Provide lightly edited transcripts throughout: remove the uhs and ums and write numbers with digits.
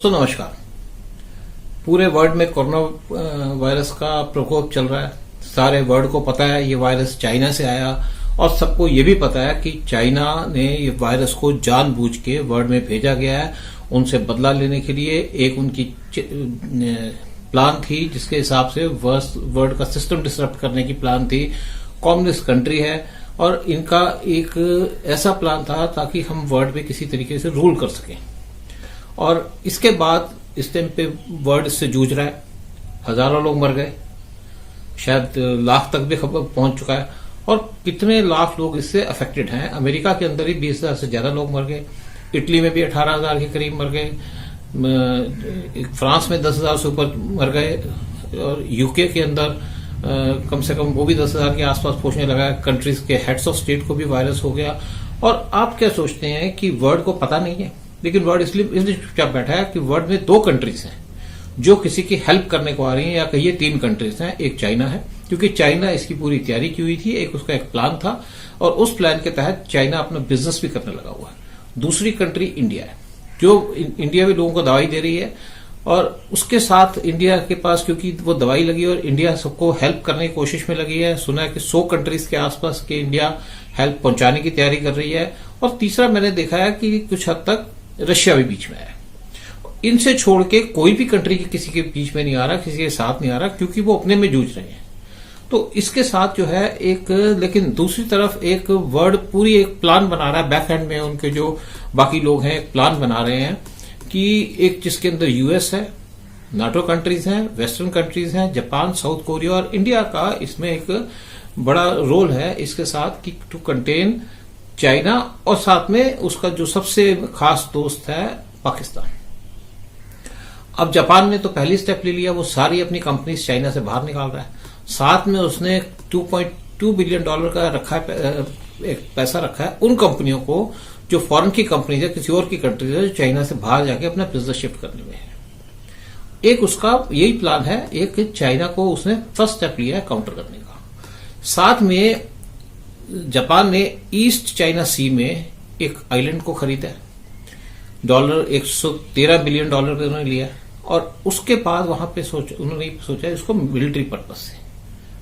तो नमस्कार। पूरे वर्ल्ड में कोरोना वायरस का प्रकोप चल रहा है। सारे वर्ल्ड को पता है ये वायरस चाइना से आया और सबको ये भी पता है कि चाइना ने ये वायरस को जानबूझ के वर्ल्ड में भेजा गया है उनसे बदला लेने के लिए। एक उनकी प्लान थी जिसके हिसाब से वर्ल्ड का सिस्टम डिसरप्ट करने की प्लान थी। कम्युनिस्ट कंट्री है और इनका एक ऐसा प्लान था ताकि हम वर्ल्ड में किसी तरीके से रूल कर सकें। और इसके बाद इस टाइम पे वर्ल्ड इससे जूझ रहा है। हजारों लोग मर गए, शायद लाख तक भी खबर पहुंच चुका है। और कितने लाख लोग इससे अफेक्टेड हैं। अमेरिका के अंदर ही 20,000 से ज्यादा लोग मर गए, इटली में भी 18,000 के करीब मर गए, फ्रांस में 10,000 से ऊपर मर गए और यूके के अंदर कम से कम वो भी 10,000 के आसपास पहुंचने लगा है। कंट्रीज के हेड्स ऑफ स्टेट को भी वायरस हो गया। और आप क्या सोचते हैं कि वर्ल्ड को पता नहीं है, लेकिन वर्ल्ड इसलिए चुपचाप बैठा है कि वर्ल्ड में 2 कंट्रीज हैं जो किसी की हेल्प करने को आ रही हैं, या कहिए 3 कंट्रीज हैं। एक चाइना है, क्योंकि चाइना इसकी पूरी तैयारी की हुई थी, एक उसका एक प्लान था और उस प्लान के तहत चाइना अपना बिजनेस भी करने लगा हुआ है। दूसरी कंट्री इंडिया है, जो इंडिया भी लोगों को दवाई दे रही है और उसके साथ इंडिया के पास क्योंकि वो दवाई लगी और इंडिया सबको हेल्प करने की कोशिश में लगी है। सुना है कि 100 कंट्रीज के आसपास के इंडिया हेल्प पहुंचाने की तैयारी कर रही है। और तीसरा मैंने देखा है कि कुछ हद तक रशिया भी बीच में है। इनसे छोड़ के कोई भी कंट्री किसी के बीच में नहीं आ रहा, किसी के साथ नहीं आ रहा, क्योंकि वो अपने में जूझ रहे हैं। तो इसके साथ जो है एक, लेकिन दूसरी तरफ एक वर्ल्ड पूरी एक प्लान बना रहा है। बैक एंड में उनके जो बाकी लोग हैं एक प्लान बना रहे हैं कि एक जिसके अंदर यूएस है, नाटो कंट्रीज हैं, वेस्टर्न कंट्रीज हैं, जापान, साउथ कोरिया और इंडिया का इसमें एक बड़ा रोल है इसके साथ कि टू कंटेन चाइना और साथ में उसका जो सबसे खास दोस्त है पाकिस्तान। अब जापान ने तो पहली स्टेप ले लिया, वो सारी अपनी कंपनीज चाइना से बाहर निकाल रहा है। साथ में उसने $2.2 बिलियन का रखा है, एक पैसा रखा है उन कंपनियों को जो फॉरेन की कंपनीज है, किसी और की कंट्रीज है, जो चाइना से बाहर जाके अपना बिजनेस शिफ्ट करने में है। एक उसका यही प्लान है। एक चाइना को उसने फर्स्ट स्टेप लिया है काउंटर करने का। साथ में जापान ने ईस्ट चाइना सी में एक आइलैंड को खरीदा है, $113 बिलियन उन्होंने लिया और उसके बाद वहां पे उन्होंने सोचा इसको मिलिट्री पर्पस से।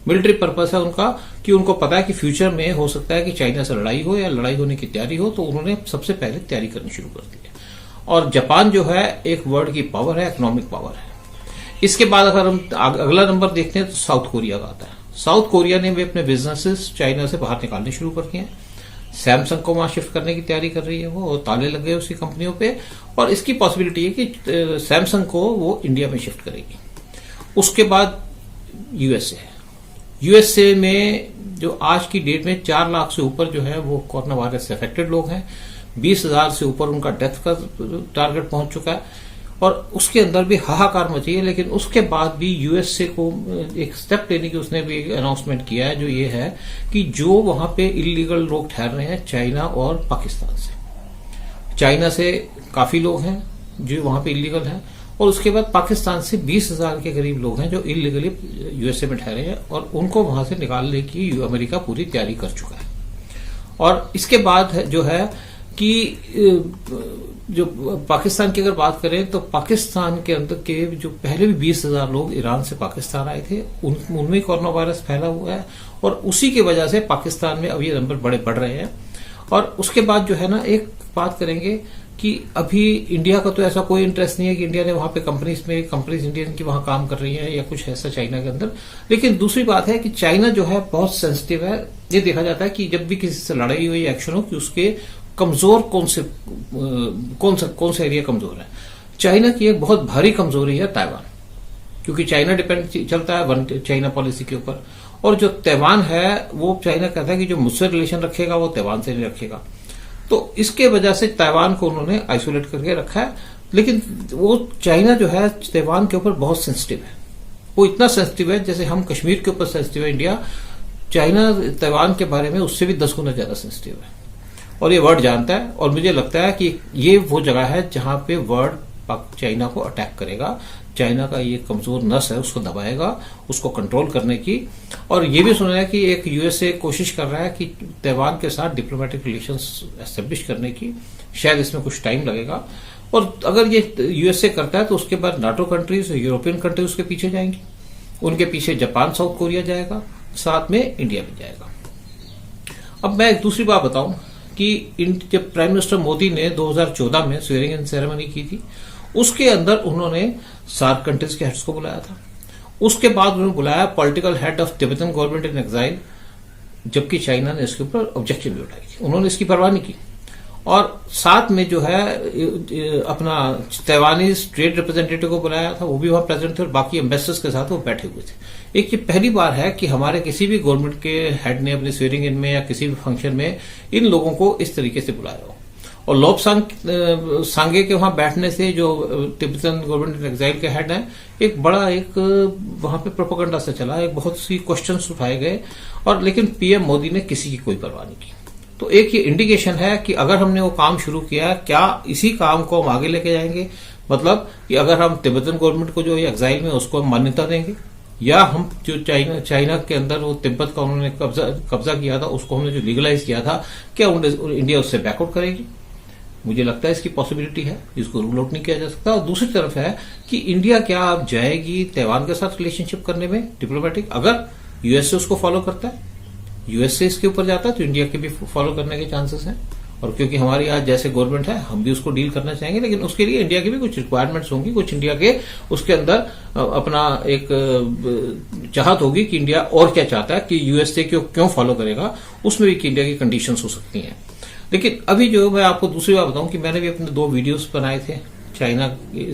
मिलिट्री पर्पस है उनका कि उनको पता है कि फ्यूचर में हो सकता है कि चाइना से लड़ाई हो या लड़ाई होने की तैयारी हो, तो उन्होंने सबसे पहले तैयारी करनी शुरू कर दी है। और जापान जो है एक वर्ल्ड की पावर है, इकोनॉमिक पावर है। इसके बाद अगर हम अगला नंबर देखते हैं तो साउथ कोरिया का आता है। साउथ कोरिया ने भी अपने बिजनेसेस चाइना से बाहर निकालने शुरू कर दिए हैं। सैमसंग को वहां शिफ्ट करने की तैयारी कर रही है वो, ताले लग गए उसकी कंपनियों पे और इसकी पॉसिबिलिटी है कि सैमसंग को वो इंडिया में शिफ्ट करेगी। उसके बाद यूएसए में जो आज की डेट में 4 लाख से ऊपर जो है वो कोरोना वायरस से अफेक्टेड लोग हैं। 20,000 से ऊपर उनका डेथ का टारगेट पहुंच चुका है और उसके अंदर भी हाहाकार मची है। लेकिन उसके बाद भी यूएसए को एक स्टेप लेने की उसने भी अनाउंसमेंट किया है, जो ये है कि जो वहां पे इलीगल लोग ठहर रहे हैं चाइना और पाकिस्तान से। चाइना से काफी लोग हैं जो वहां पे इलीगल हैं और उसके बाद पाकिस्तान से 20,000 के करीब लोग हैं जो इलीगली यूएसए में ठहरे हैं और उनको वहां से निकालने की अमेरिका पूरी तैयारी कर चुका है। और इसके बाद जो है कि जो पाकिस्तान की अगर बात करें तो पाकिस्तान के अंदर के जो पहले भी 20,000 लोग ईरान से पाकिस्तान आए थे उनमें कोरोना वायरस फैला हुआ है और उसी की वजह से पाकिस्तान में अब ये नंबर बड़े बढ़ रहे हैं। और उसके बाद जो है ना एक बात करेंगे कि अभी इंडिया का तो ऐसा कोई इंटरेस्ट नहीं है कि इंडिया ने वहां पे कंपनीज इंडियन की वहां काम कर रही है या कुछ ऐसा चाइना के अंदर। लेकिन दूसरी बात है कि चाइना जो है बहुत सेंसिटिव है। ये देखा जाता है कि जब भी किसी से लड़ाई हो या एक्शन हो कि उसके कमजोर कौन सा एरिया कमजोर है। चाइना की एक बहुत भारी कमजोरी है ताइवान, क्योंकि चाइना डिपेंड चलता है वन चाइना पॉलिसी के ऊपर। और जो ताइवान है वो चाइना कहता है कि जो मुझसे रिलेशन रखेगा वो ताइवान से नहीं रखेगा। तो इसके वजह से ताइवान को उन्होंने आइसोलेट करके रखा है। लेकिन वो चाइना जो है ताइवान के ऊपर बहुत सेंसिटिव है। वो इतना सेंसिटिव है जैसे हम कश्मीर के ऊपर सेंसिटिव है इंडिया, चाइना ताइवान के बारे में उससे भी 10 गुना ज्यादा सेंसिटिव है और ये वर्ल्ड जानता है। और मुझे लगता है कि ये वो जगह है जहां पे वर्ल्ड चाइना को अटैक करेगा। चाइना का ये कमजोर नस है उसको दबाएगा, उसको कंट्रोल करने की। और ये भी सुना है कि एक यूएसए कोशिश कर रहा है कि ताइवान के साथ डिप्लोमेटिक रिलेशंस एस्टेब्लिश करने की। शायद इसमें कुछ टाइम लगेगा और अगर ये यूएसए करता है तो उसके बाद नाटो कंट्रीज, यूरोपियन कंट्रीज उसके पीछे जाएंगी, उनके पीछे जापान, साउथ कोरिया जाएगा, साथ में इंडिया भी जाएगा। अब मैं एक दूसरी बात बताऊं कि जब प्राइम मिनिस्टर मोदी ने 2014 में स्वेयरिंग इन सेरेमनी की थी, उसके अंदर उन्होंने सार्क कंट्रीज के हेड्स को बुलाया था। उसके बाद उन्होंने बुलाया political head of Tibetan government in exile, जबकि चाइना ने इसके ऊपर ऑब्जेक्शन भी उठाई थी, उन्होंने इसकी परवाह नहीं की। और साथ में जो है अपना ताइवानीज ट्रेड रिप्रेजेंटेटिव को बुलाया था, वो भी वहां प्रेजेंट थे और बाकी एम्बेसडर्स के साथ वो बैठे हुए थे। एक ये पहली बार है कि हमारे किसी भी गवर्नमेंट के हेड ने अपने स्वेयरिंग इन में या किसी भी फंक्शन में इन लोगों को इस तरीके से बुलाया हो। और लोबसांग सांगे के वहां बैठने से जो तिब्बतन गवर्नमेंट इन एग्जाइल के हेड हैं, एक बड़ा एक वहां पे प्रोपेगेंडा से चला, एक बहुत सी क्वेश्चंस उठाए गए, और लेकिन पीएम मोदी ने किसी की कोई परवाह नहीं की। तो एक ये इंडिकेशन है कि अगर हमने वो काम शुरू किया, क्या इसी काम को हम आगे लेके जाएंगे, मतलब कि अगर हम तिब्बतन गवर्नमेंट को जो एग्जाइल में उसको हम मान्यता देंगे, या हम जो चाइना के अंदर वो तिब्बत का उन्होंने कब्जा किया था, उसको हमने जो लीगलाइज किया था, क्या इंडिया उससे बैकआउट करेगी? मुझे लगता है इसकी पॉसिबिलिटी है, इसको रूल आउट नहीं किया जा सकता। और दूसरी तरफ है कि इंडिया क्या अब जाएगी ताइवान के साथ रिलेशनशिप करने में डिप्लोमेटिक, अगर यूएसए उसको फॉलो करता है, यूएसए इसके ऊपर जाता है, तो इंडिया के भी फॉलो करने के चांसेस हैं। और क्योंकि हमारी आज जैसे गवर्नमेंट है, हम भी उसको डील करना चाहेंगे, लेकिन उसके लिए इंडिया की भी कुछ रिक्वायरमेंट्स होंगी, कुछ इंडिया के उसके अंदर अपना एक चाहत होगी कि इंडिया और क्या चाहता है, कि यूएसए को क्यों फॉलो करेगा, उसमें भी इंडिया की कंडीशंस हो सकती हैं। लेकिन अभी जो मैं आपको दूसरी बात बताऊं कि मैंने भी अपने 2 वीडियोस बनाए थे चाइना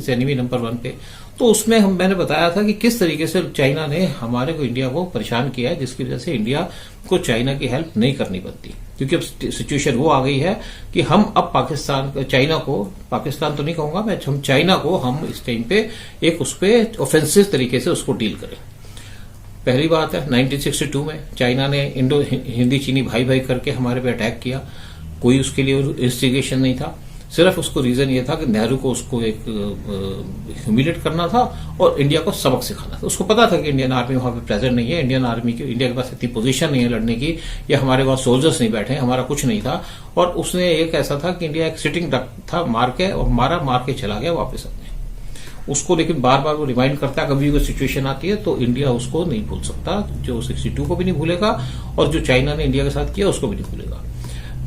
एनिमी नंबर 1 पे, तो उसमें मैंने बताया था कि किस तरीके से चाइना ने हमारे को इंडिया को परेशान किया है, जिसकी वजह से इंडिया को चाइना की हेल्प नहीं करनी पड़ती। क्योंकि अब सिचुएशन वो आ गई है कि हम अब चाइना को, पाकिस्तान तो नहीं कहूंगा मैं, हम चाइना को हम इस टाइम पे एक उस पर ऑफेंसिव तरीके से उसको डील करें। पहली बात है 1962 में चाइना ने इंडो हिंदी चीनी भाई भाई करके हमारे पे अटैक किया, कोई उसके लिए इंस्टिगेशन नहीं था, सिर्फ उसको रीजन ये था कि नेहरू को उसको एक ह्यूमिलेट करना था और इंडिया को सबक सिखाना था। उसको पता था कि इंडियन आर्मी वहां पे प्रेजेंट नहीं है, इंडिया के पास इतनी पोजीशन नहीं है लड़ने की, या हमारे पास सोल्जर्स नहीं बैठे, हमारा कुछ नहीं था। और उसने एक ऐसा था कि इंडिया एक सिटिंग डक था, मार के चला गया वापस अपने उसको। लेकिन बार बार वो रिमाइंड करता है, कभी कोई सिचुएशन आती है तो इंडिया उसको नहीं भूल सकता, जो 62 को भी नहीं भूलेगा और जो चाइना ने इंडिया के साथ किया उसको भी नहीं भूलेगा।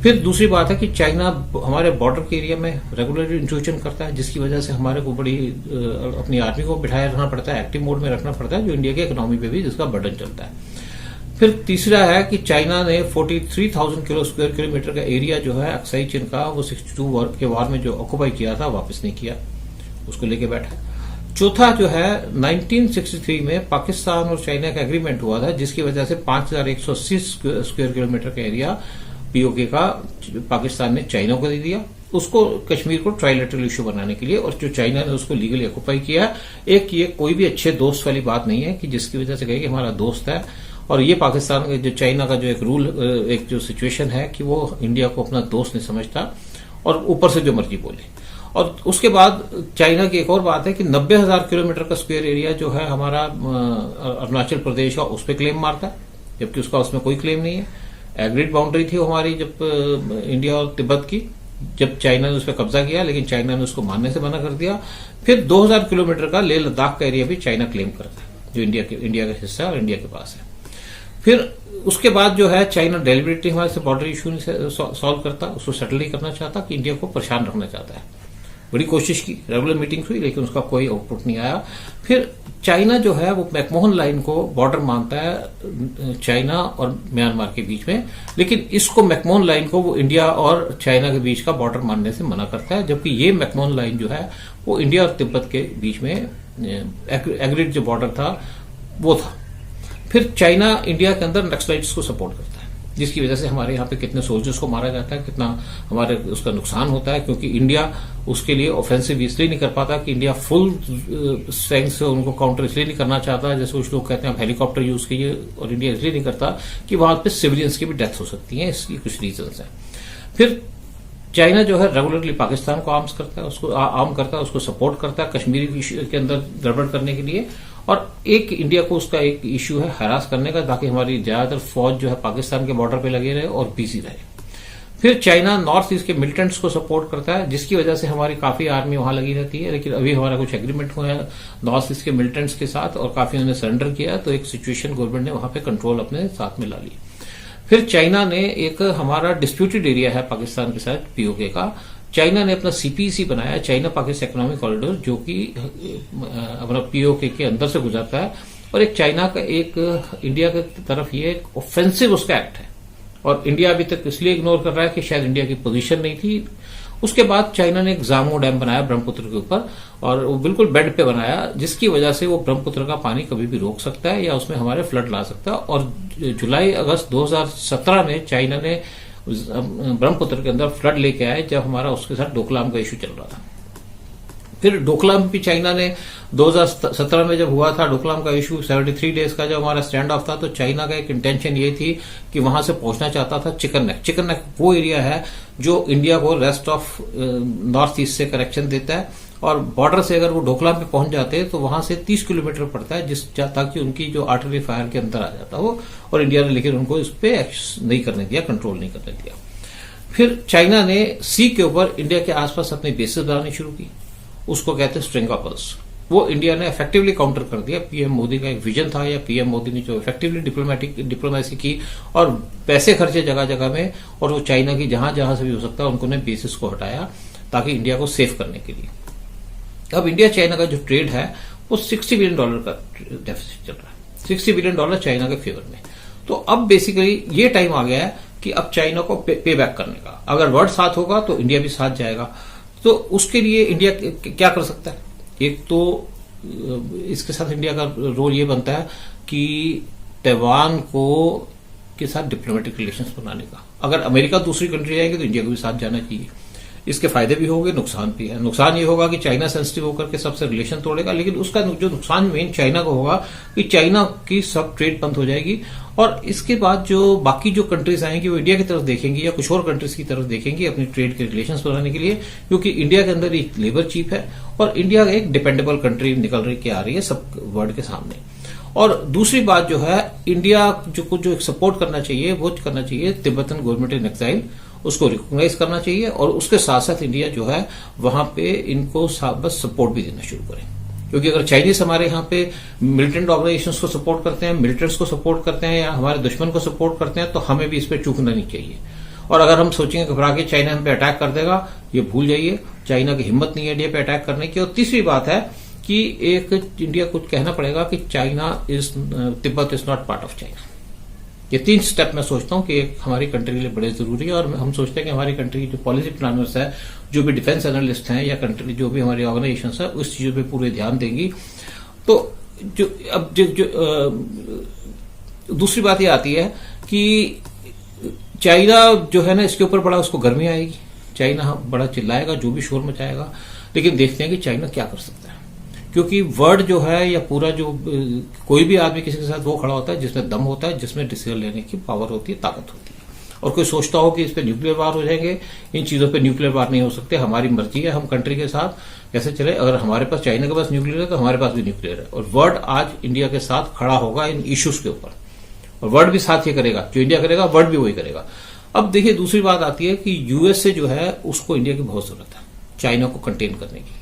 फिर दूसरी बात है कि चाइना हमारे बॉर्डर के एरिया में रेगुलर इंट्रूजन करता है, जिसकी वजह से हमारे को बड़ी अपनी आर्मी को बिठाए रखना पड़ता है, एक्टिव मोड में रखना पड़ता है, जो इंडिया की इकोनॉमी पे भी जिसका बर्डन चलता है। फिर तीसरा है कि चाइना ने 43,000 स्क्वायर किलोमीटर का एरिया जो है अक्साई चीन का, वो 62 के वार में जो ऑक्यूपाई किया था वापस नहीं किया, उसको लेके बैठा। चौथा जो है 1963 में पाकिस्तान और चाइना का एग्रीमेंट हुआ था, जिसकी वजह से 5,180 स्क्वायर किलोमीटर का एरिया पीओके का पाकिस्तान ने चाइना को दे दिया, उसको कश्मीर को ट्राइलेटरल इश्यू बनाने के लिए, और जो चाइना ने उसको लीगली ऑक्यूपाई किया। एक ये कोई भी अच्छे दोस्त वाली बात नहीं है कि जिसकी वजह से कहे कि हमारा दोस्त है, और ये पाकिस्तान जो चाइना का जो एक रूल, एक जो सिचुएशन है कि वो इंडिया को अपना दोस्त नहीं समझता और ऊपर से जो मर्जी बोले। और उसके बाद चाइना की एक और बात है कि 90,000 किलोमीटर का स्क्वायर एरिया जो है हमारा अरुणाचल प्रदेश का, उस पर क्लेम मारता है, जबकि उसका उसमें कोई क्लेम नहीं है। एग्रीड बाउंड्री थी हमारी जब इंडिया और तिब्बत की, जब चाइना ने उस पर कब्जा किया, लेकिन चाइना ने उसको मानने से मना कर दिया। फिर 2,000 किलोमीटर का लेह लद्दाख का एरिया भी चाइना क्लेम करता है, जो इंडिया का हिस्सा है और इंडिया के पास है। फिर उसके बाद जो है चाइना डेलिबरेटली हमारे से बॉर्डर इशू सॉल्व करता, उसको सेटल नहीं करना चाहता, कि इंडिया को परेशान रखना चाहता है। बड़ी कोशिश की, रेगुलर मीटिंग्स हुई, लेकिन उसका कोई आउटपुट नहीं आया। फिर चाइना जो है वो मैकमोहन लाइन को बॉर्डर मानता है चाइना और म्यांमार के बीच में, लेकिन इसको मैकमोहन लाइन को वो इंडिया और चाइना के बीच का बॉर्डर मानने से मना करता है, जबकि ये मैकमोहन लाइन जो है वो इंडिया और तिब्बत के बीच में एग्रीड जो बॉर्डर था वो था। फिर चाइना इंडिया के अंदर नक्सलाइट्स को सपोर्ट करता है, जिसकी वजह से हमारे यहाँ पे कितने सोल्जर्स को मारा जाता है, कितना हमारे उसका नुकसान होता है, क्योंकि इंडिया उसके लिए ऑफेंसिव इसलिए नहीं कर पाता कि इंडिया फुल स्ट्रेंथ से उनको काउंटर इसलिए नहीं करना चाहता, जैसे कुछ लोग कहते हैं आप हेलीकॉप्टर यूज कीजिए, और इंडिया इसलिए नहीं करता कि वहां पे सिविलियंस की भी डेथ हो सकती है, इसकी कुछ रीजंस हैं। फिर चाइना जो है रेगुलरली पाकिस्तान को आर्म करता है, उसको सपोर्ट करता है कश्मीर के अंदर गड़बड़ करने के लिए, और एक इंडिया को उसका एक इश्यू है हरास करने का, ताकि हमारी ज्यादातर फौज जो है पाकिस्तान के बॉर्डर पे लगे रहे और बिजी रहे। फिर चाइना नॉर्थ ईस्ट के मिलिटेंट्स को सपोर्ट करता है, जिसकी वजह से हमारी काफी आर्मी वहां लगी रहती है। लेकिन अभी हमारा कुछ एग्रीमेंट हुआ है नॉर्थ ईस्ट के मिलिटेंट्स के साथ और काफी उन्होंने सरेंडर किया, तो एक सिचुएशन गवर्नमेंट ने वहां पे कंट्रोल अपने साथ में ला ली। फिर चाइना ने एक हमारा डिस्प्यूटेड एरिया है पाकिस्तान के साथ पीओके का, चाइना ने अपना सीपीसी बनाया, चाइना पाकिस्तान इकोनॉमिक कॉरिडोर, जो कि अपना पीओके के अंदर से गुजरता है। और एक चाइना का एक इंडिया की तरफ ये एक ऑफेंसिव उसका एक्ट है, और इंडिया अभी तक इसलिए इग्नोर कर रहा है कि शायद इंडिया की पोजीशन नहीं थी। उसके बाद चाइना ने एक जामो डैम बनाया ब्रह्मपुत्र के ऊपर, और वो बिल्कुल बेड पे बनाया, जिसकी वजह से वो ब्रह्मपुत्र का पानी कभी भी रोक सकता है या उसमें हमारे फ्लड ला सकता है। और जुलाई अगस्त 2017 में चाइना ने ब्रह्मपुत्र के अंदर फ्लड लेके आए, जब हमारा उसके साथ डोकलाम का इश्यू चल रहा था। फिर डोकलाम भी चाइना ने 2017 में जब हुआ था डोकलाम का इश्यू, 73 डेज का जब हमारा स्टैंड ऑफ था, तो चाइना का एक इंटेंशन ये थी कि वहां से पहुंचना चाहता था चिकन नेक। चिकन नेक वो एरिया है जो इंडिया को रेस्ट ऑफ नॉर्थ ईस्ट से कनेक्शन देता है, और बॉर्डर से अगर वो डोकलाम पे पहुंच जाते हैं तो वहां से 30 किलोमीटर पड़ता है, ताकि उनकी जो आर्टिलरी फायर के अंदर आ जाता हो, और इंडिया ने लेकिन उनको इस पे नहीं करने दिया, कंट्रोल नहीं करने दिया। फिर चाइना ने सी के ऊपर इंडिया के आसपास अपनी बेसेस बनानी शुरू की, उसको कहते हैं स्ट्रिंग ऑफ पर्ल्स। वो इंडिया ने इफेक्टिवली काउंटर कर दिया। पीएम मोदी का एक विजन था, या पीएम मोदी ने जो इफेक्टिवली डिप्लोमेसी की और पैसे खर्चे जगह जगह में, और वो चाइना की जहां जहां से भी हो सकता है उन्होंने बेसिस को हटाया ताकि इंडिया को सेव करने के लिए। अब इंडिया चाइना का जो ट्रेड है वो $60 बिलियन का डेफिसिट चल रहा है, $60 बिलियन चाइना के फेवर में। तो अब बेसिकली ये टाइम आ गया है कि अब चाइना को पे बैक करने का। अगर वर्ल्ड साथ होगा तो इंडिया भी साथ जाएगा। तो उसके लिए इंडिया क्या कर सकता है? एक तो इसके साथ इंडिया का रोल ये बनता है कि ताइवान को के साथ डिप्लोमेटिक रिलेशंस बनाने का। अगर अमेरिका दूसरी कंट्री जाएगी तो इंडिया को भी साथ जाना चाहिए। इसके फायदे भी होंगे, नुकसान भी है। नुकसान ये होगा कि चाइना सेंसिटिव होकर के सबसे रिलेशन तोड़ेगा, लेकिन उसका जो नुकसान मेन चाइना को होगा कि चाइना की सब ट्रेड बंद हो जाएगी, और इसके बाद जो बाकी जो कंट्रीज आएंगी वो इंडिया की तरफ देखेंगी या कुछ और कंट्रीज की तरफ देखेंगी अपनी ट्रेड के रिलेशंस बनाने के लिए, क्योंकि इंडिया के अंदर एक लेबर चीप है और इंडिया एक डिपेंडेबल कंट्री निकल रही के आ रही है सब वर्ल्ड के सामने। और दूसरी बात जो है, इंडिया जो सपोर्ट करना चाहिए वो करना चाहिए तिब्बतन गवर्नमेंट इन एक्साइल, उसको रिकॉग्नाइज करना चाहिए, और उसके साथ साथ इंडिया जो है वहां पे इनको बस सपोर्ट भी देना शुरू करें। क्योंकि अगर चाइनीज हमारे यहाँ पे मिलिटेंट ऑर्गेनाइजेशंस को सपोर्ट करते हैं, मिलिटेंट्स को सपोर्ट करते हैं, या हमारे दुश्मन को सपोर्ट करते हैं, तो हमें भी इस पर चूकना नहीं चाहिए। और अगर हम सोचेंगे घबरा के चाइना हम पे अटैक कर देगा, ये भूल जाइए, चाइना की हिम्मत नहीं है इंडिया पे अटैक करने की। और तीसरी बात है कि एक इंडिया को कहना पड़ेगा कि Tibet is not part of China. ये 3 स्टेप मैं सोचता हूं कि एक हमारी कंट्री के लिए बड़े जरूरी है, और हम सोचते हैं कि हमारी कंट्री की जो पॉलिसी प्लानर्स है, जो भी डिफेंस एनालिस्ट हैं, या कंट्री जो भी हमारी ऑर्गेनाइजेशंस है, उस चीजों पे पूरे ध्यान देंगी। तो दूसरी बात ये आती है कि चाइना जो है ना, इसके ऊपर बड़ा उसको गर्मी आएगी, चाइना बड़ा चिल्लाएगा, जो भी शोर मचाएगा, लेकिन देखते हैं कि चाइना क्या कर सकता है। क्योंकि वर्ल्ड जो है, या पूरा जो कोई भी आदमी किसी के साथ वो खड़ा होता है जिसमें दम होता है, जिसमें डिसीजन लेने की पावर होती है, ताकत होती है। और कोई सोचता हो कि इस पे न्यूक्लियर वार हो जाएंगे, इन चीजों पे न्यूक्लियर वार नहीं हो सकते। हमारी मर्जी है हम कंट्री के साथ कैसे चले। अगर हमारे पास चाइना के पास न्यूक्लियर है तो हमारे पास भी न्यूक्लियर है, और वर्ल्ड आज इंडिया के साथ खड़ा होगा इन इश्यूज के ऊपर, और वर्ल्ड भी साथ ये करेगा, जो इंडिया करेगा वर्ल्ड भी वही करेगा। अब देखिए दूसरी बात आती है कि यूएसए जो है उसको इंडिया की बहुत जरूरत है चाइना को कंटेन करने की।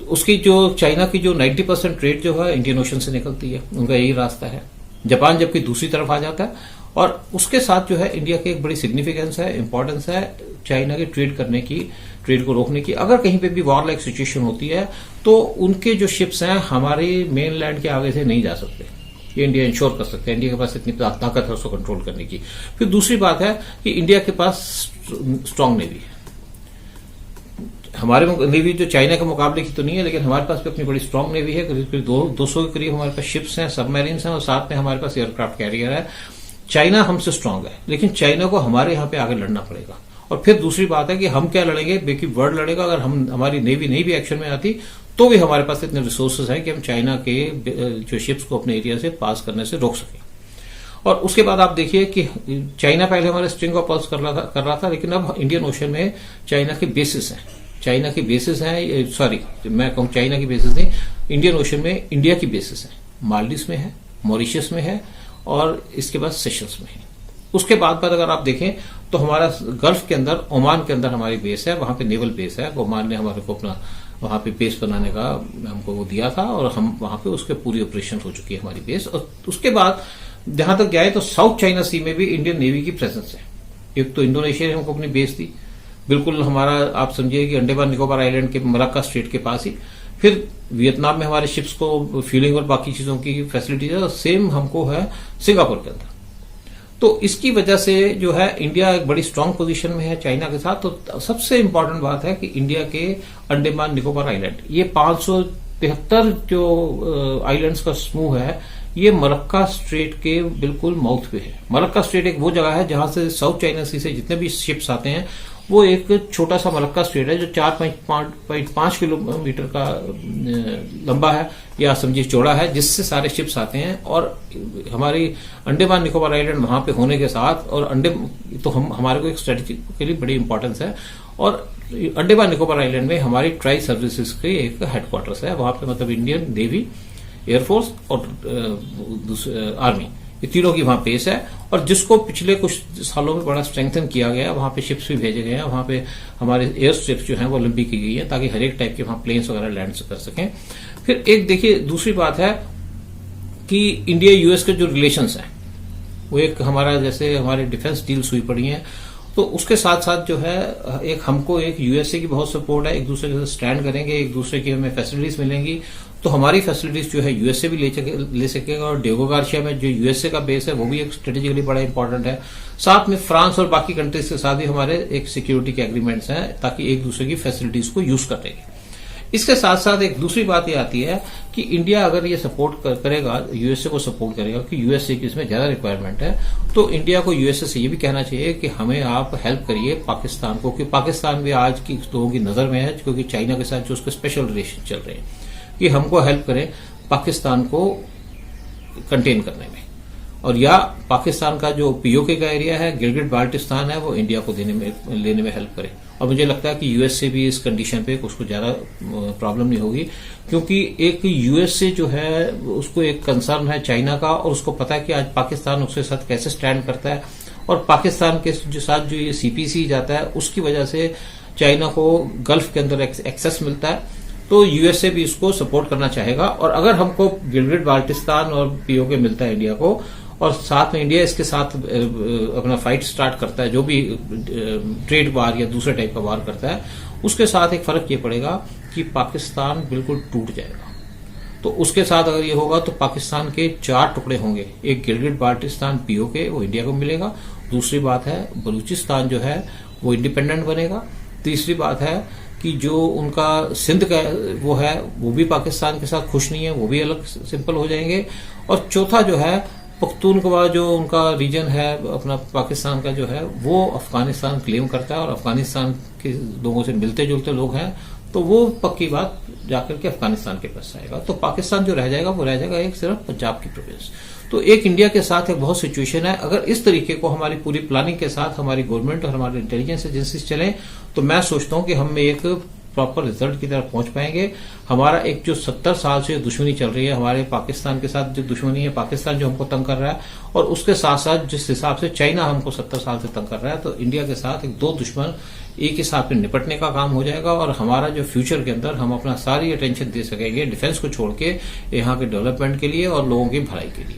उसकी जो चाइना की जो 90% ट्रेड जो है इंडियन ओशन से निकलती है, उनका यही रास्ता है। जापान जबकि दूसरी तरफ आ जाता है, और उसके साथ जो है इंडिया की एक बड़ी सिग्निफिकेंस है, इंपॉर्टेंस है चाइना की ट्रेड करने की, ट्रेड को रोकने की। अगर कहीं पे भी वॉर लाइक सिचुएशन होती है तो उनके जो शिप्स हैं हमारे मेन लैंड के आगे से नहीं जा सकते, ये इंडिया इंश्योर कर सकते हैं। इंडिया के पास इतनी ताकत है उसको कंट्रोल करने की। फिर दूसरी बात है कि इंडिया के पास स्ट्रांग नेवी है। हमारे नेवी जो चाइना के मुकाबले की तो नहीं है, लेकिन हमारे पास भी अपनी बड़ी स्ट्रांग नेवी है। करीब 200 के करीब हमारे पास शिप्स हैं, सबमरीन्स हैं, और साथ में हमारे पास एयरक्राफ्ट कैरियर है। चाइना हमसे स्ट्रांग है, लेकिन चाइना को हमारे यहाँ पे आगे लड़ना पड़ेगा। और फिर दूसरी बात है कि हम क्या लड़ेंगे, बेकि वर्ल्ड लड़ेगा। अगर हमारी नेवी नहीं भी एक्शन में आती तो भी हमारे पास इतने रिसोर्सेज हैं कि हम चाइना के जो शिप्स को अपने एरिया से पास करने से रोक सकें। और उसके बाद आप देखिए कि चाइना पहले हमारे स्ट्रिंग ऑफ पर्ल्स कर रहा था, लेकिन अब इंडियन ओशन में चाइना के बेसिस हैं। चाइना की बेसिस है, सॉरी मैं कहूँ चाइना की बेसिस नहीं, इंडियन ओशन में इंडिया की बेसिस है। मालदीव्स में है, मॉरिशस में है, और इसके बाद सेशल्स में है। उसके बाद अगर आप देखें तो हमारा गल्फ के अंदर, ओमान के अंदर हमारी बेस है, वहां पे नेवल बेस है। ओमान ने हमारे को अपना वहां पे बेस बनाने का हमको वो दिया था और हम वहां पे उसके पूरी ऑपरेशन हो चुकी है हमारी बेस। और उसके बाद जहां तक गया है तो साउथ चाइना सी में भी इंडियन नेवी की प्रेजेंस है। एक तो इंडोनेशिया ने हमको अपनी बेस दी, बिल्कुल हमारा आप समझिए कि अंडमान निकोबार आइलैंड के मलाक्का स्ट्रेट के पास ही। फिर वियतनाम में हमारे शिप्स को फ्यूलिंग और बाकी चीजों की फैसिलिटीज है, और सेम हमको है सिंगापुर के अंदर। तो इसकी वजह से जो है इंडिया एक बड़ी स्ट्रांग पोजीशन में है चाइना के साथ। तो सबसे इंपॉर्टेंट बात है कि इंडिया के अंडमान निकोबार आइलैंड, ये 573 जो आइलैंड्स का समूह है, ये मलक्का स्ट्रेट के बिल्कुल माउथ पे है। मलक्का स्ट्रेट एक वो जगह है जहां से साउथ चाइना सी से जितने भी शिप्स आते हैं, वो एक छोटा सा मलक्का स्ट्रेट है जो 4.5 किलोमीटर का लंबा है या समझिए चौड़ा है, जिससे सारे शिप्स आते हैं। और हमारी अंडमान निकोबार आइलैंड वहां पे होने के साथ, और तो हमारे को एक स्ट्रेटेजिकली बड़ी इंपॉर्टेंस है। और अंडमान निकोबार आइलैंड में हमारी ट्राई सर्विसेज के एक हेडक्वार्टर्स है, वहां पे मतलब इंडियन नेवी, एयरफोर्स और आर्मी, ये तीनों की वहां बेस है। और जिसको पिछले कुछ सालों में बड़ा स्ट्रेंथन किया गया है, वहां पे शिप्स भी भेजे गए हैं, वहां पे हमारे एयर स्ट्रिप्स जो हैं वो लंबी की गई है ताकि हर एक टाइप के वहां प्लेन्स वगैरह लैंड कर सकें। फिर एक देखिए दूसरी बात है कि इंडिया यूएस के जो रिलेशंस हैं, वो एक हमारा जैसे हमारे डिफेंस डील्स हुई पड़ी हैं, तो उसके साथ साथ जो है एक हमको एक यूएसए की बहुत सपोर्ट है, एक दूसरे के साथ स्टैंड करेंगे, एक दूसरे की हमें फैसिलिटीज मिलेंगी, तो हमारी फैसिलिटीज जो है यूएसए भी ले सकेगा। और डिएगो गार्सिया में जो यूएसए का बेस है वो भी एक स्ट्रेटेजिकली बड़ा इंपॉर्टेंट है। साथ में फ्रांस और बाकी कंट्रीज के साथ भी हमारे एक सिक्योरिटी के एग्रीमेंट्स हैं ताकि एक दूसरे की फैसिलिटीज को यूज कर लेंगे। इसके साथ साथ एक दूसरी बात ये आती है कि इंडिया अगर ये सपोर्ट करेगा, यूएसए को सपोर्ट करेगा, कि यूएसए की इसमें ज्यादा रिक्वायरमेंट है, तो इंडिया को यूएसए से ये भी कहना चाहिए कि हमें आप हेल्प करिए पाकिस्तान को, कि पाकिस्तान भी आज की लोगों की नजर में है, क्योंकि चाइना के साथ जो उसके स्पेशल रिलेशन चल रहे हैं, कि हमको हेल्प करें पाकिस्तान को कंटेन करने में। और या पाकिस्तान का जो पीओके का एरिया है, गिलगिट बाल्टिस्तान है, वो इंडिया को लेने में हेल्प करे। और मुझे लगता है कि यूएस से भी इस कंडीशन पे उसको ज्यादा प्रॉब्लम नहीं होगी, क्योंकि एक यूएस से जो है उसको एक कंसर्न है चाइना का, और उसको पता है कि आज पाकिस्तान उसके साथ कैसे स्टैंड करता है, और पाकिस्तान के साथ जो ये सीपीसी जाता है उसकी वजह से चाइना को गल्फ के अंदर एक्सेस मिलता है। तो यूएसए भी इसको सपोर्ट करना चाहेगा। और अगर हमको गिलगिट बाल्टिस्तान और पीओके मिलता है इंडिया को, और साथ में इंडिया इसके साथ अपना फाइट स्टार्ट करता है, जो भी ट्रेड वार या दूसरे टाइप का वार करता है, उसके साथ एक फर्क ये पड़ेगा कि पाकिस्तान बिल्कुल टूट जाएगा। तो उसके साथ अगर ये होगा तो पाकिस्तान के 4 टुकड़े होंगे, एक गिलगिट बाल्टिस्तान पीओके वो इंडिया को मिलेगा, दूसरी बात है बलूचिस्तान जो है वो इंडिपेंडेंट बनेगा, तीसरी बात है कि जो उनका सिंध का वो है वो भी पाकिस्तान के साथ खुश नहीं है, वो भी अलग सिंपल हो जाएंगे, और चौथा जो है पख्तूनख्वा जो उनका रीजन है अपना पाकिस्तान का जो है, वो अफगानिस्तान क्लेम करता है और अफगानिस्तान के लोगों से मिलते जुलते लोग हैं, तो वो पक्की बात जाकर के अफगानिस्तान के पास आएगा। तो पाकिस्तान जो रह जाएगा वो रह जाएगा एक सिर्फ पंजाब की प्रोविंस। तो एक इंडिया के साथ एक बहुत सिचुएशन है। अगर इस तरीके को हमारी पूरी प्लानिंग के साथ हमारी गवर्नमेंट और हमारे इंटेलिजेंस एजेंसीज चलें, तो मैं सोचता हूं कि हम एक प्रॉपर रिजल्ट की तरफ पहुंच पाएंगे। हमारा एक जो 70 साल से दुश्मनी चल रही है, हमारे पाकिस्तान के साथ जो दुश्मनी है, पाकिस्तान जो हमको तंग कर रहा है, और उसके साथ साथ जिस हिसाब से चाइना हमको 70 साल से तंग कर रहा है, तो इंडिया के साथ एक 2 दुश्मन एक ही साथ में निपटने का काम हो जाएगा। और हमारा जो फ्यूचर के अंदर हम अपना सारी अटेंशन दे सकेंगे डिफेंस को छोड़ के यहाँ के डेवलपमेंट के लिए और लोगों की भलाई के लिए।